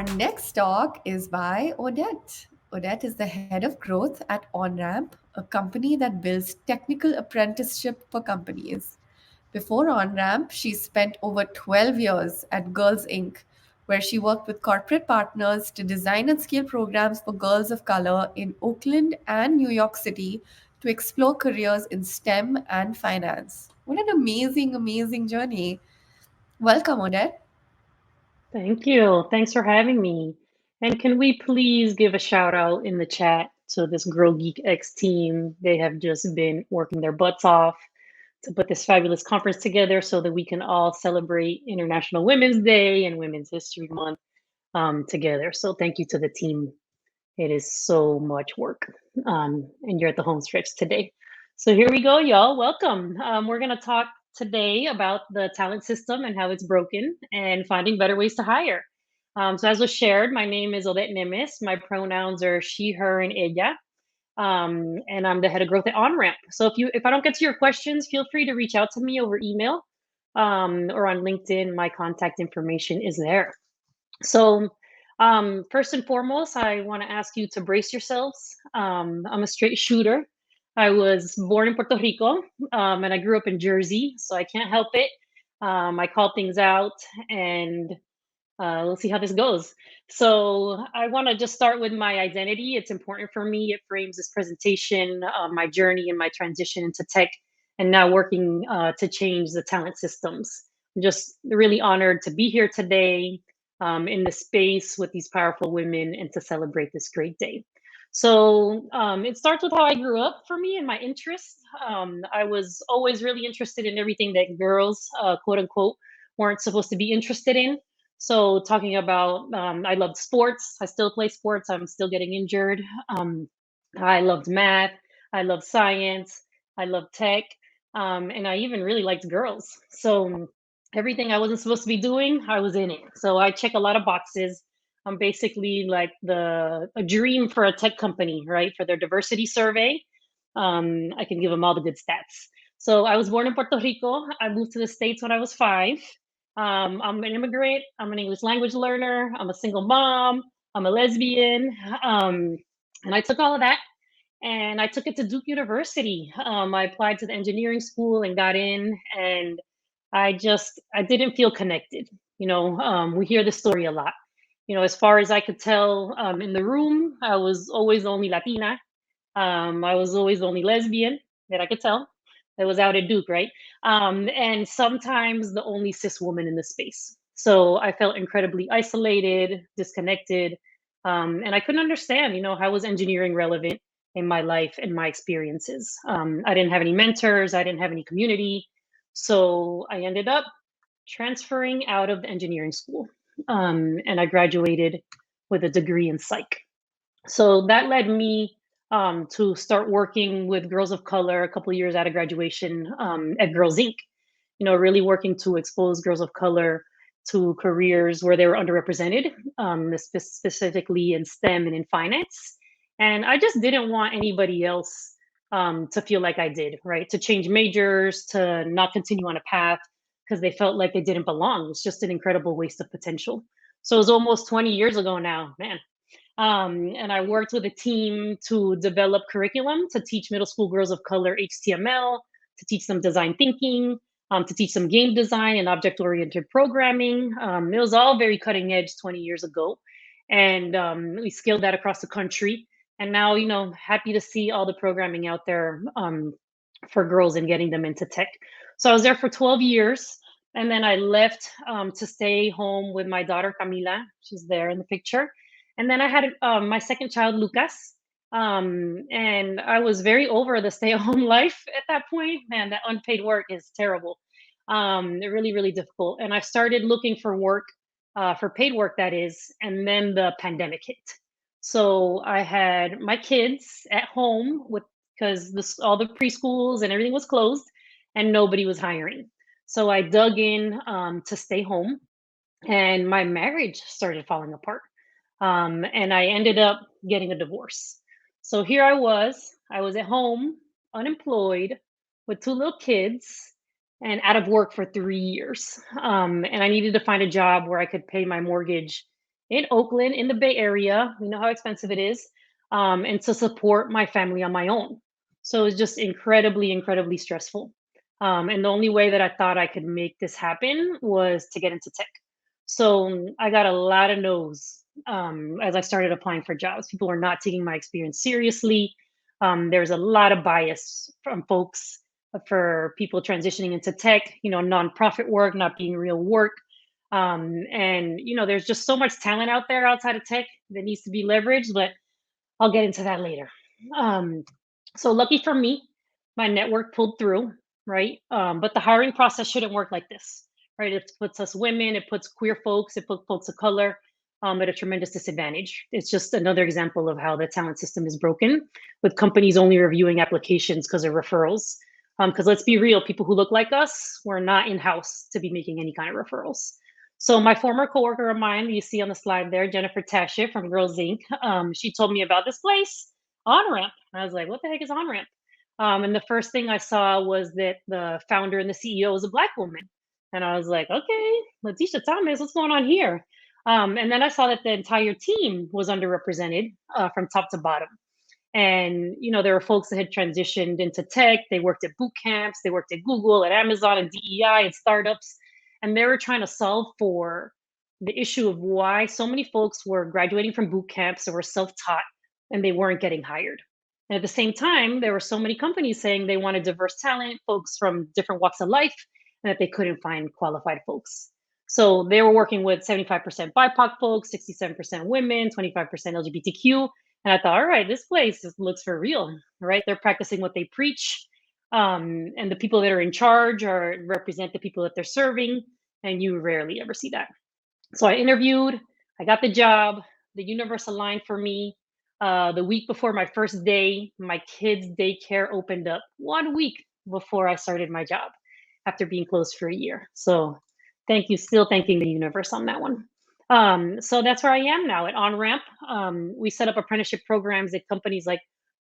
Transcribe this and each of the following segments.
Our next talk is by Odette. Odette is the head of growth at OnRamp, a company that builds technical apprenticeship for companies. Before OnRamp, she spent over 12 years at Girls Inc., where she worked with corporate partners to design and scale programs for girls of color in Oakland and New York City to explore careers in STEM and finance. What an amazing, amazing journey. Welcome, Odette. Thank you. Thanks for having me. And can we please give a shout out in the chat to this Girl Geek X team? They have just been working their butts off to put this fabulous conference together so that we can all celebrate International Women's Day and Women's History Month together. So thank you to the team. It is so much work. And you're at the home stretch today. So here we go, y'all. Welcome. We're going to talk today about the talent system and how it's broken and finding better ways to hire. So as was shared, my name is Odette Nemes. My pronouns are she, her, and ella. And I'm the head of growth at OnRamp. So if I don't get to your questions, feel free to reach out to me over email or on LinkedIn. My contact information is there. So, first and foremost, I want to ask you to brace yourselves. I'm a straight shooter. I was born in Puerto Rico, and I grew up in Jersey, so I can't help it. I call things out, and we'll see how this goes. So, I want to just start with my identity. It's important for me. It frames this presentation, my journey and my transition into tech, and now working to change the talent systems. I'm just really honored to be here today in the space with these powerful women and to celebrate this great day. So it starts with how I grew up for me and my interests. I was always really interested in everything that girls, quote unquote, weren't supposed to be interested in. So talking about, I loved sports. I still play sports. I'm still getting injured. I loved math. I loved science. I loved tech. And I even really liked girls. So everything I wasn't supposed to be doing, I was in it. So I check a lot of boxes. I'm basically like a dream for a tech company, right? For their diversity survey. I can give them all the good stats. So I was born in Puerto Rico. I moved to the States when I was 5. I'm an immigrant. I'm an English language learner. I'm a single mom. I'm a lesbian. And I took all of that and I took it to Duke University. I applied to the engineering school and got in, and I didn't feel connected. We hear this story a lot. As far as I could tell, in the room, I was always the only Latina. I was always the only lesbian that I could tell that was out at Duke, right? And sometimes the only cis woman in the space. So I felt incredibly isolated, disconnected, and I couldn't understand, how was engineering relevant in my life and my experiences. I didn't have any mentors, I didn't have any community. So I ended up transferring out of the engineering school, and I graduated with a degree in psych. So that led me to start working with girls of color a couple of years out of graduation at Girls Inc. Really working to expose girls of color to careers where they were underrepresented, specifically in STEM and in finance. And I just didn't want anybody else to feel like I did, right? To change majors, to not continue on a path because they felt like they didn't belong. It's just an incredible waste of potential. So it was almost 20 years ago now, man. And I worked with a team to develop curriculum to teach middle school girls of color HTML, to teach them design thinking, to teach them game design and object oriented programming. It was all very cutting edge 20 years ago. And we scaled that across the country. And now, happy to see all the programming out there for girls and getting them into tech. So I was there for 12 years. And then I left to stay home with my daughter, Camila. She's there in the picture. And then I had my second child, Lucas. And I was very over the stay-at-home life at that point. Man, that unpaid work is terrible. Really, really difficult. And I started looking for work, for paid work, that is. And then the pandemic hit. So I had my kids at home because all the preschools and everything was closed, and nobody was hiring. So I dug in to stay home, and my marriage started falling apart. And I ended up getting a divorce. So here I was at home, unemployed, with 2 little kids, and out of work for 3 years. And I needed to find a job where I could pay my mortgage in Oakland, in the Bay Area. We know how expensive it is, and to support my family on my own. So it's just incredibly, incredibly stressful. And the only way that I thought I could make this happen was to get into tech. So I got a lot of no's as I started applying for jobs. People were not taking my experience seriously. There's a lot of bias from folks for people transitioning into tech, nonprofit work not being real work. And there's just so much talent out there outside of tech that needs to be leveraged, but I'll get into that later. Um, so lucky for me, my network pulled through, right? But the hiring process shouldn't work like this, right? It puts us women, it puts queer folks, it puts folks of color at a tremendous disadvantage. It's just another example of how the talent system is broken, with companies only reviewing applications because of referrals. Because let's be real, people who look like us, we're not in house to be making any kind of referrals. So my former coworker of mine, you see on the slide there, Jennifer Tasha from Girls Inc., she told me about this place, On-Ramp. I was like, what the heck is On-Ramp? And the first thing I saw was that the founder and the CEO is a Black woman. And I was like, okay, Letitia Thomas, what's going on here? And then I saw that the entire team was underrepresented from top to bottom. And there were folks that had transitioned into tech. They worked at boot camps, they worked at Google, at Amazon, and DEI, and startups, and they were trying to solve for the issue of why so many folks were graduating from boot camps and were self-taught, and they weren't getting hired. And at the same time, there were so many companies saying they wanted diverse talent, folks from different walks of life, and that they couldn't find qualified folks. So they were working with 75% BIPOC folks, 67% women, 25% LGBTQ, and I thought, all right, this place looks for real, right? They're practicing what they preach. And the people that are in charge are represent the people that they're serving. And you rarely ever see that. So I interviewed, I got the job, the universe aligned for me. The week before my first day, my kids' daycare opened up 1 week before I started my job after being closed for a year. So thank you, still thanking the universe on that one. So that's where I am now at OnRamp. We set up apprenticeship programs at companies like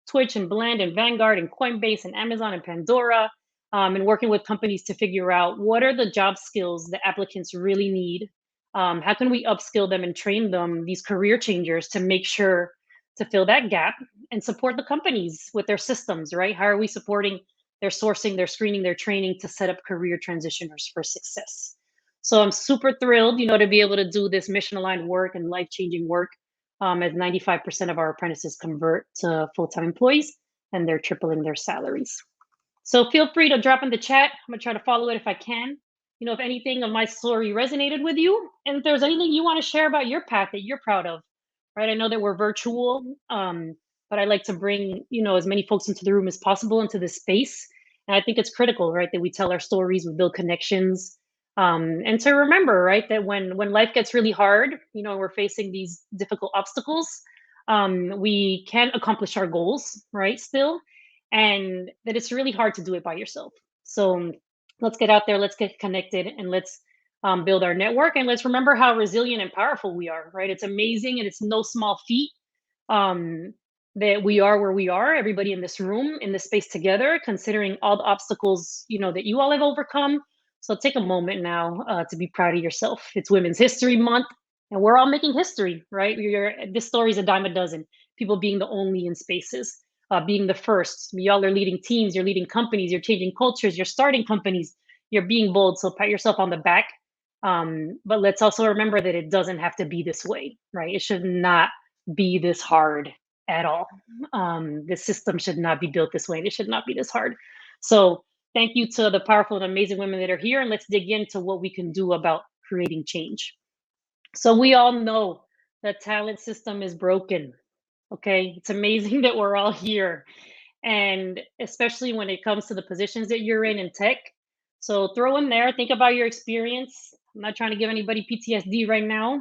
Twitch and Blend and Vanguard and Coinbase and Amazon and Pandora, and working with companies to figure out what are the job skills that applicants really need. How can we upskill them and train them, these career changers, to make sure to fill that gap and support the companies with their systems, right? How are we supporting their sourcing, their screening, their training to set up career transitioners for success? So I'm super thrilled, to be able to do this mission aligned work and life changing work, as 95% of our apprentices convert to full time employees and they're tripling their salaries. So feel free to drop in the chat. I'm gonna try to follow it if I can. If anything of my story resonated with you, and if there's anything you want to share about your path that you're proud of, right? I know that we're virtual, but I like to bring as many folks into the room as possible into this space, and I think it's critical, right, that we tell our stories, we build connections, and to remember, right, that when life gets really hard, we're facing these difficult obstacles, we can accomplish our goals, right? Still, and that it's really hard to do it by yourself. So let's get out there, let's get connected, and let's build our network. And let's remember how resilient and powerful we are, right? It's amazing and it's no small feat um, that we are where we are, everybody in this room, in this space together, considering all the obstacles, that you all have overcome. So take a moment now to be proud of yourself. It's Women's History Month, and we're all making history, right? This story is a dime a dozen. People being the only in spaces, being the first. Y'all are leading teams, you're leading companies, you're changing cultures, you're starting companies, you're being bold. So pat yourself on the back. But let's also remember that it doesn't have to be this way, right? It should not be this hard at all. The system should not be built this way. And it should not be this hard. So thank you to the powerful and amazing women that are here. And let's dig into what we can do about creating change. So we all know the talent system is broken. Okay. It's amazing that we're all here. And especially when it comes to the positions that you're in tech. So throw in there, think about your experience. I'm not trying to give anybody PTSD right now.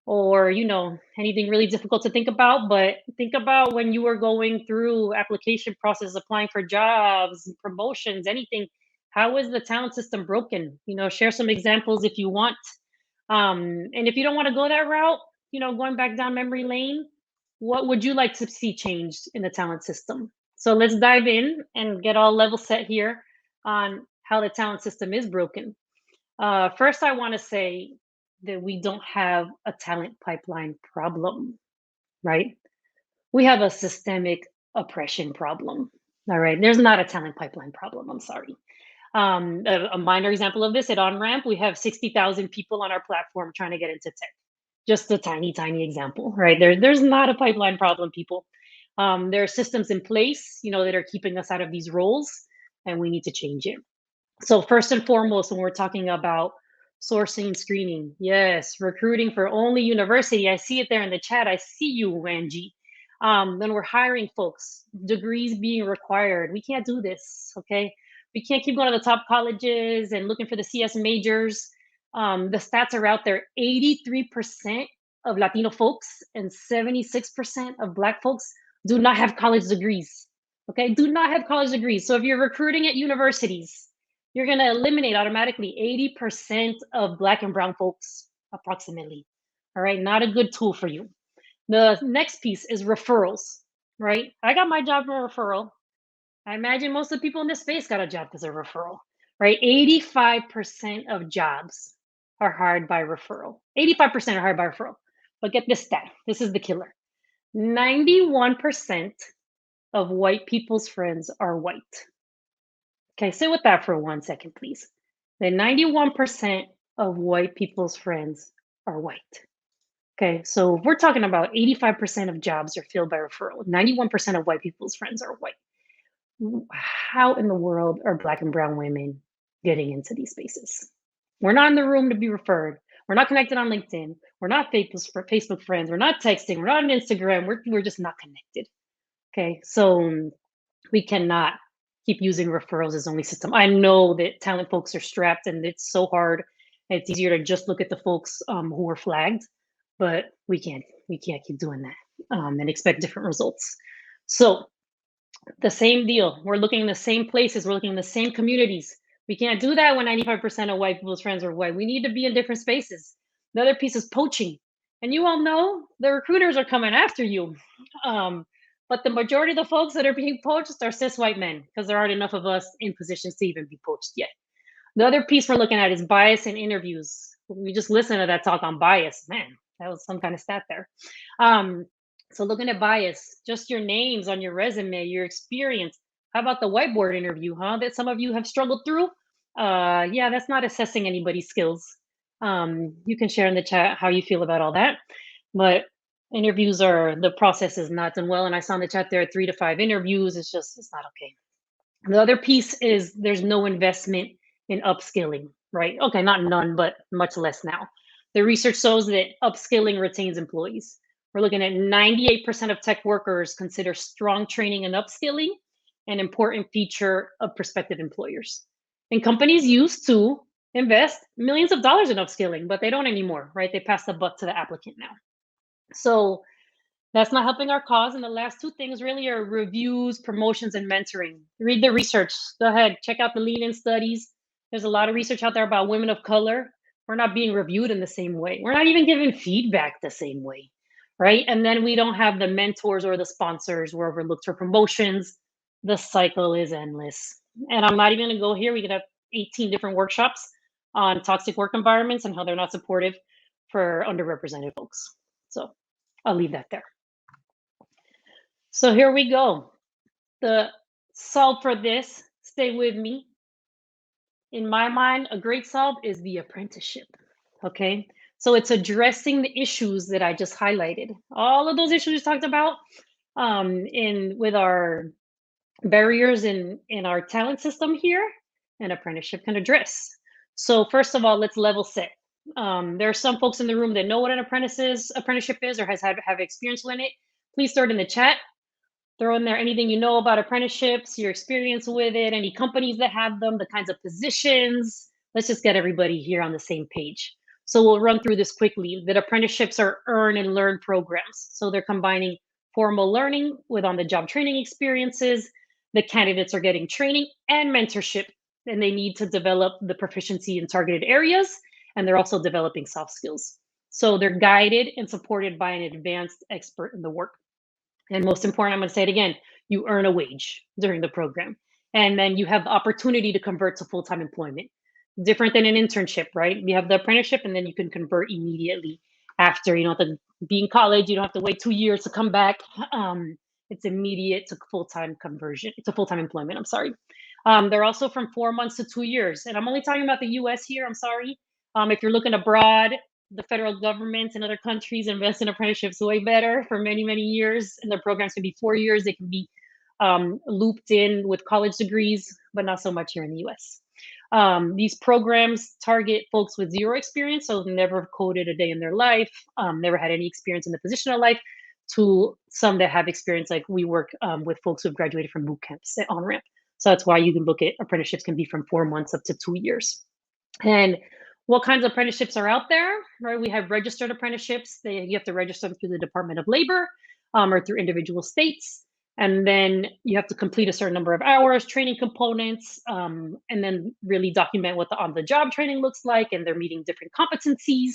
Or anything really difficult to think about, but think about when you were going through application process, applying for jobs, promotions, anything. How is the talent system broken? Share some examples if you want. And if you don't want to go that route, going back down memory lane, what would you like to see changed in the talent system? So let's dive in and get all level set here on how the talent system is broken. First, I want to say that we don't have a talent pipeline problem, right? We have a systemic oppression problem. All right. There's not a talent pipeline problem. I'm sorry. A minor example of this at OnRamp, we have 60,000 people on our platform trying to get into tech. Just a tiny, tiny example, right? There's not a pipeline problem, people. There are systems in place, that are keeping us out of these roles, and we need to change it. So first and foremost, when we're talking about sourcing and screening, yes, recruiting for only university. I see it there in the chat. I see you, Angie. Then we're hiring folks, degrees being required. We can't do this, okay? We can't keep going to the top colleges and looking for the CS majors. The stats are out there. 83% of Latino folks and 76% of Black folks do not have college degrees. Okay, do not have college degrees. So if you're recruiting at universities, you're going to eliminate automatically 80% of Black and brown folks, approximately. All right, not a good tool for you. The next piece is referrals, right? I got my job from a referral. I imagine most of the people in this space got a job because of referral, right? 85% of jobs are hired by referral. 85% are hired by referral. But get this stat. This is the killer. 91% of white people's friends are white. Okay, sit with that for 1 second, please. The 91% of white people's friends are white. Okay, so if we're talking about 85% of jobs are filled by referral, 91% of white people's friends are white. How in the world are Black and brown women getting into these spaces? We're not in the room to be referred. We're not connected on LinkedIn. We're not Facebook friends. We're not texting. We're not on Instagram. We're just not connected. Okay, so we cannot keep using referrals as only system. I know that talent folks are strapped and it's so hard. It's easier to just look at the folks who are flagged, but we can't keep doing that and expect different results. So the same deal. We're looking in the same places. We're looking in the same communities. We can't do that when 95% of white people's friends are white. We need to be in different spaces. The other piece is poaching. And you all know the recruiters are coming after you. But the majority of the folks that are being poached are cis white men because there aren't enough of us in positions to even be poached yet. The other piece we're looking at is bias in interviews. We just listened to that talk on bias. Man, that was some kind of stat there. Um, so looking at bias, just your names on your resume, your experience. How about the whiteboard interview, huh? That some of you have struggled through. Yeah, that's not assessing anybody's skills. You can share in the chat how you feel about all that. But interviews are the process is not done well. And I saw in the chat there are 3 to 5 interviews. It's not okay. The other piece is there's no investment in upskilling, right? Okay, not none, but much less now. The research shows that upskilling retains employees. We're looking at 98% of tech workers consider strong training and upskilling an important feature of prospective employers. And companies used to invest millions of dollars in upskilling, but they don't anymore, right? They pass the buck to the applicant now. So that's not helping our cause. And the last two things really are reviews, promotions, and mentoring. Read the research. Go ahead, check out the lean in studies. There's a lot of research out there about women of color. We're not being reviewed in the same way. We're not even given feedback the same way, right? And then we don't have the mentors or the sponsors. We're overlooked for promotions. The cycle is endless. And I'm not even going to go here. We could have 18 different workshops on toxic work environments and how they're not supportive for underrepresented folks. So I'll leave that there. So here we go. The solve for this, stay with me. In my mind, a great solve is the apprenticeship. Okay. So it's addressing the issues that I just highlighted. All of those issues we talked about in with our barriers in our talent system here, an apprenticeship can address. So first of all, let's level set. There are some folks in the room that know what an apprenticeship is or have experience with it. Please throw it in the chat. Throw in there anything you know about apprenticeships, your experience with it, any companies that have them, the kinds of positions. Let's just get everybody here on the same page. So we'll run through this quickly. That apprenticeships are earn and learn programs. So they're combining formal learning with on the job training experiences. The candidates are getting training and mentorship, and they need to develop the proficiency in targeted areas, and they're also developing soft skills. So they're guided and supported by an advanced expert in the work. And most important, I'm going to say it again, you earn a wage during the program. And then you have the opportunity to convert to full-time employment. different than an internship, right? You have the apprenticeship and then you can convert immediately after. You don't have to be in college. You don't have to wait 2 years to come back. Um, it's immediate to full-time conversion. It's a full-time employment. I'm sorry. They're also from 4 months to 2 years. And I'm only talking about the US here. I'm sorry. If you're looking abroad, the federal government and other countries invest in apprenticeships way better for many, many years. And their programs can be 4 years. They can be looped in with college degrees, but not so much here in the US. These programs target folks with zero experience, so never coded a day in their life, never had any experience in the position of life, to some that have experience. Like we work with folks who've graduated from boot camps at on-ramp. So that's why you can look at apprenticeships can be from 4 months up to 2 years. And what kinds of apprenticeships are out there, right? We have registered apprenticeships. You have to register them through the Department of Labor or through individual states. And then you have to complete a certain number of hours, training components, and then really document what the on-the-job training looks like, and they're meeting different competencies.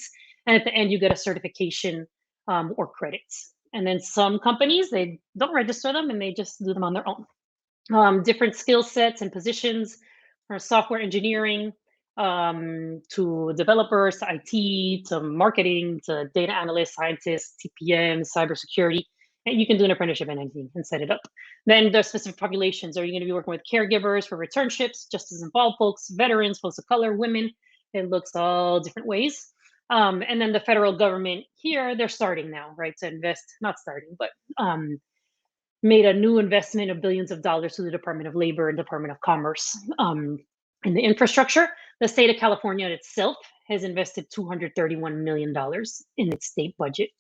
And at the end, you get a certification or credits. And then some companies, they don't register them and they just do them on their own. Different skill sets and positions, from software engineering to developers, to IT, to marketing, to data analysts, scientists, TPM, cybersecurity. And you can do an apprenticeship in anything and set it up. Then there's specific populations. Are you going to be working with caregivers for returnships, justice involved folks, veterans, folks of color, women? It looks all different ways. And then the federal government here, they're starting now, right, to invest, not starting, but made a new investment of billions of dollars to the Department of Labor and Department of Commerce in the infrastructure. The state of California itself has invested $231 million in its state budget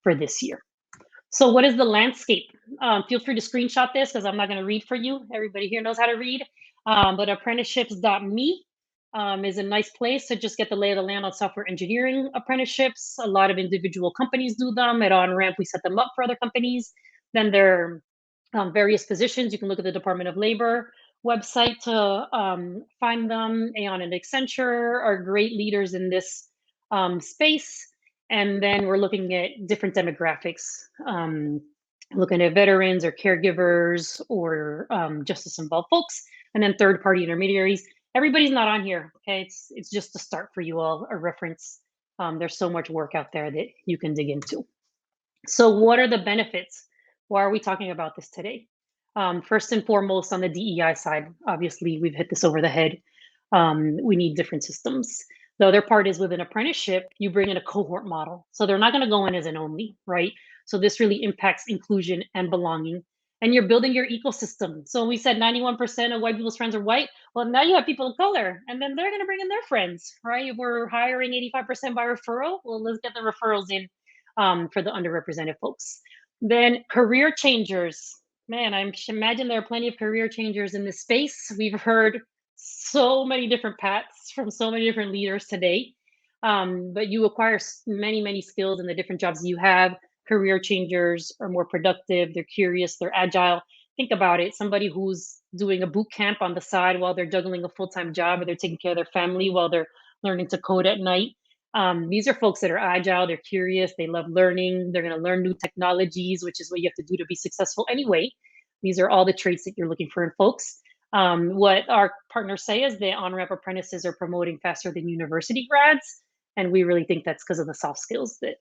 for this year. So, what is the landscape? Feel free to screenshot this because I'm not going to read for you. Everybody here knows how to read. But apprenticeships.me is a nice place to just get the lay of the land on software engineering apprenticeships. A lot of individual companies do them. At OnRamp, we set them up for other companies. Then there are various positions. You can look at the Department of Labor website to find them. Aon and Accenture are great leaders in this space. And then we're looking at different demographics, looking at veterans or caregivers or justice involved folks, and then third party intermediaries. Everybody's not on here. Okay, it's just a start for you all, a reference. There's so much work out there that you can dig into. So, what are the benefits? Why are we talking about this today? First and foremost, on the DEI side, obviously, we've hit this over the head. We need different systems. The other part is with an apprenticeship, you bring in a cohort model. So they're not going to go in as an only, right? So this really impacts inclusion and belonging. And you're building your ecosystem. So we said 91% of white people's friends are white. Well, now you have people of color, and then they're going to bring in their friends, right? If we're hiring 85% by referral, well, let's get the referrals in for the underrepresented folks. Then career changers. Man, I imagine there are plenty of career changers in this space. We've heard so many different paths from so many different leaders today. But you acquire many, many skills in the different jobs you have. Career changers are more productive, they're curious, they're agile. Think about it, somebody who's doing a boot camp on the side while they're juggling a full-time job, or they're taking care of their family while they're learning to code at night. These are folks that are agile, they're curious, they love learning, they're going to learn new technologies, which is what you have to do to be successful anyway. These are all the traits that you're looking for in folks. What our partners say is that on-ramp apprentices are promoting faster than university grads. And we really think that's because of the soft skills that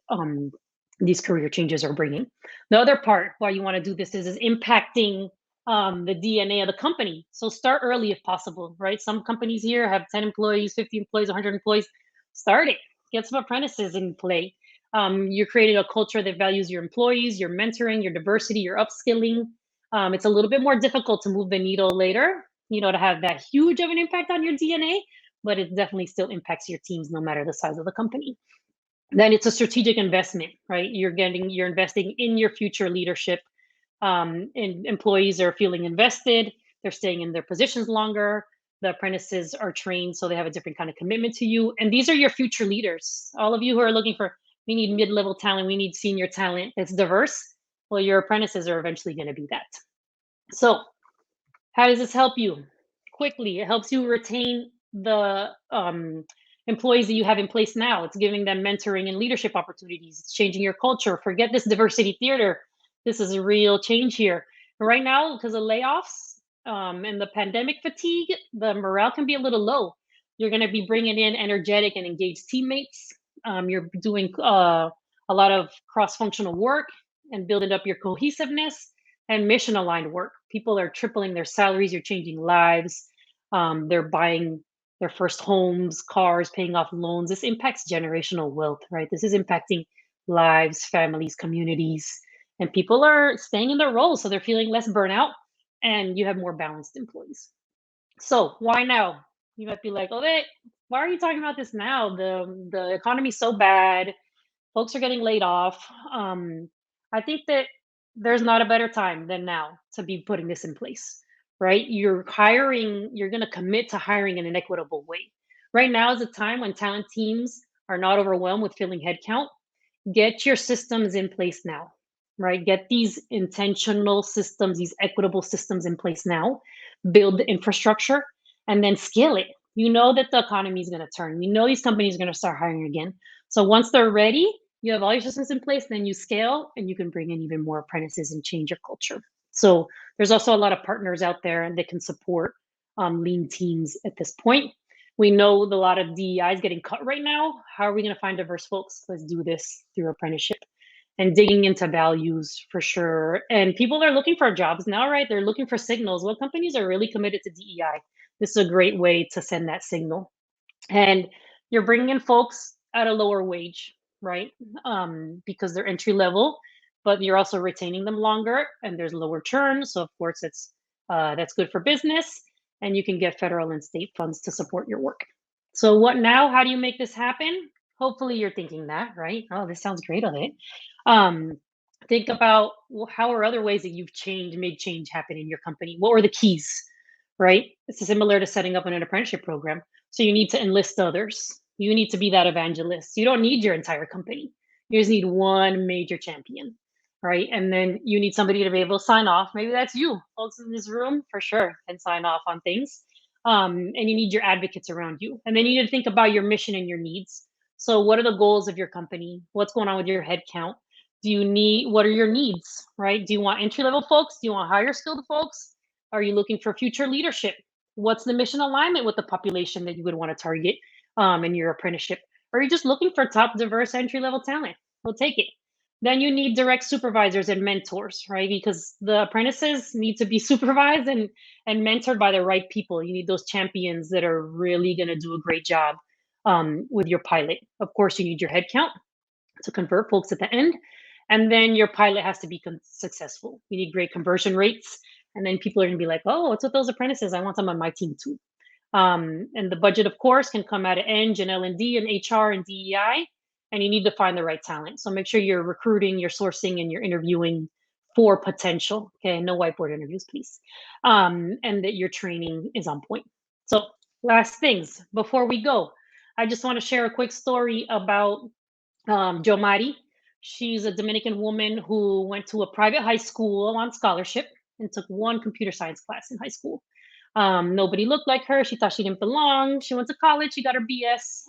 these career changes are bringing. The other part why you want to do this is impacting the DNA of the company. So start early if possible, right? Some companies here have 10 employees, 50 employees, 100 employees. Start it. Get some apprentices in play. You're creating a culture that values your employees, your mentoring, your diversity, your upskilling. It's a little bit more difficult to move the needle later, to have that huge of an impact on your DNA, but it definitely still impacts your teams no matter the size of the company. Then it's a strategic investment, right? You're investing in your future leadership. And employees are feeling invested. They're staying in their positions longer. The apprentices are trained, so they have a different kind of commitment to you. And these are your future leaders. All of you who are looking for, we need mid-level talent, we need senior talent that's diverse. Well, your apprentices are eventually going to be that. So how does this help you? Quickly, it helps you retain the employees that you have in place now. It's giving them mentoring and leadership opportunities. It's changing your culture. Forget this diversity theater. This is a real change here. Right now, because of layoffs and the pandemic fatigue, the morale can be a little low. You're going to be bringing in energetic and engaged teammates. You're doing a lot of cross functional work and building up your cohesiveness and mission aligned work. People are tripling their salaries, you're changing lives. They're buying their first homes, cars, paying off loans. This impacts generational wealth, right? This is impacting lives, families, communities, and people are staying in their roles. So they're feeling less burnout and you have more balanced employees. So why now? You might be like, oh, why are you talking about this now? The economy's so bad. Folks are getting laid off. I think that there's not a better time than now to be putting this in place, right? You're going to commit to hiring in an equitable way. Right now is a time when talent teams are not overwhelmed with filling headcount. Get your systems in place now, right? Get these intentional systems, these equitable systems in place now. Build the infrastructure and then scale it. You know that the economy is going to turn. You know these companies are going to start hiring again. So once they're ready, you have all your systems in place, then you scale and you can bring in even more apprentices and change your culture. So there's also a lot of partners out there that can support lean teams at this point. We know a lot of DEI is getting cut right now. How are we going to find diverse folks? Let's do this through apprenticeship and digging into values for sure. And people are looking for jobs now, right? They're looking for signals. Well, companies are really committed to DEI. This is a great way to send that signal. And you're bringing in folks at a lower wage, right? Because they're entry level, but you're also retaining them longer, and there's lower churn. So of course, that's good for business, and you can get federal and state funds to support your work. So what now? How do you make this happen? Hopefully, you're thinking that, right? Oh, this sounds great, on it. Um, think about, well, how are other ways that you've made change happen in your company? What were the keys, right? It's similar to setting up an apprenticeship program. So you need to enlist others. You need to be that evangelist. You don't need your entire company. You just need one major champion, right? And then you need somebody to be able to sign off. Maybe that's you. Folks in this room for sure can sign off on things. And you need your advocates around you. And then you need to think about your mission and your needs. So what are the goals of your company? What's going on with your head count? What are your needs, right? Do you want entry level folks? Do you want higher skilled folks? Are you looking for future leadership? What's the mission alignment with the population that you would want to target in your apprenticeship? Or are you just looking for top diverse entry level talent? We'll take it. Then you need direct supervisors and mentors, right? Because the apprentices need to be supervised and mentored by the right people. You need those champions that are really going to do a great job with your pilot. Of course, you need your headcount to convert folks at the end. And then your pilot has to be successful. You need great conversion rates. And then people are going to be like, oh, what's with those apprentices? I want them on my team too. And the budget, of course, can come out of Eng and L&D and HR and DEI. And you need to find the right talent. So make sure you're recruiting, you're sourcing, and you're interviewing for potential. Okay, no whiteboard interviews, please. And that your training is on point. So last things before we go, I just want to share a quick story about Jo Mari. She's a Dominican woman who went to a private high school on scholarship and took one computer science class in high school. Nobody looked like her. She thought she didn't belong. She went to college. She got her BS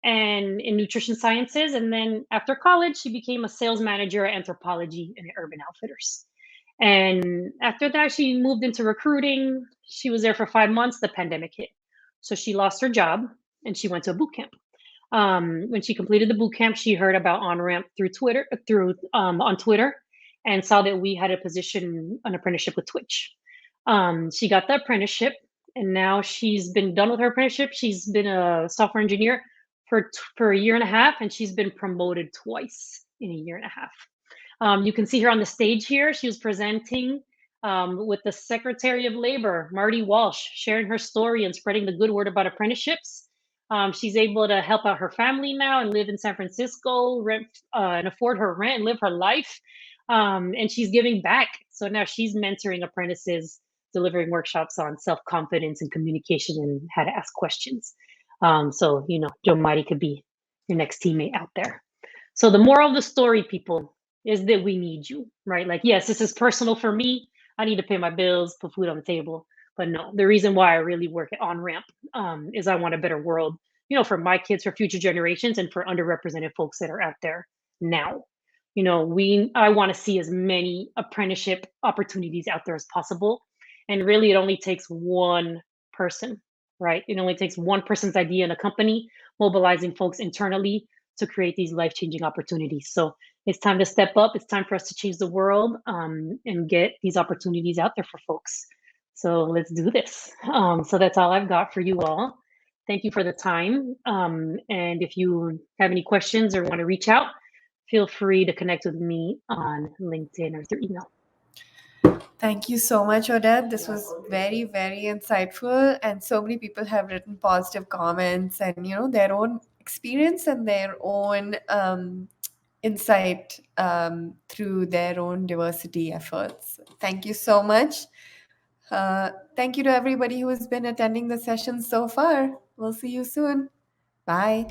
and in nutrition sciences. And then after college, she became a sales manager at anthropology in Urban Outfitters. And after that, she moved into recruiting. She was there for 5 months. The pandemic hit. So she lost her job and she went to a boot camp. When she completed the boot camp, she heard about OnRamp through Twitter, on Twitter, and saw that we had a position, an apprenticeship with Twitch. She got the apprenticeship, and now she's been done with her apprenticeship. She's been a software engineer for a year and a half, and she's been promoted twice in a year and a half. You can see her on the stage here. She was presenting with the Secretary of Labor, Marty Walsh, sharing her story and spreading the good word about apprenticeships. She's able to help out her family now and live in San Francisco, and afford her rent and live her life. And she's giving back. So now she's mentoring apprentices, delivering workshops on self-confidence and communication and how to ask questions. So, Jo Mari could be your next teammate out there. So the moral of the story, people, is that we need you, right? Like, yes, this is personal for me. I need to pay my bills, put food on the table. But no, the reason why I really work at OnRamp is I want a better world, for my kids, for future generations, and for underrepresented folks that are out there now. I want to see as many apprenticeship opportunities out there as possible. And really, it only takes one person right? It only takes one person's idea in a company, mobilizing folks internally to create these life changing opportunities. So it's time to step up. It's time for us to change the world, and get these opportunities out there for folks. So let's do this. So that's all I've got for you all. Thank you for the time. And if you have any questions or want to reach out, feel free to connect with me on LinkedIn or through email. Thank you so much, Odette. This was very, very insightful, and so many people have written positive comments and their own experience and their own insight through their own diversity efforts. Thank you so much. Thank you to everybody who has been attending the session so far. We'll see you soon. Bye.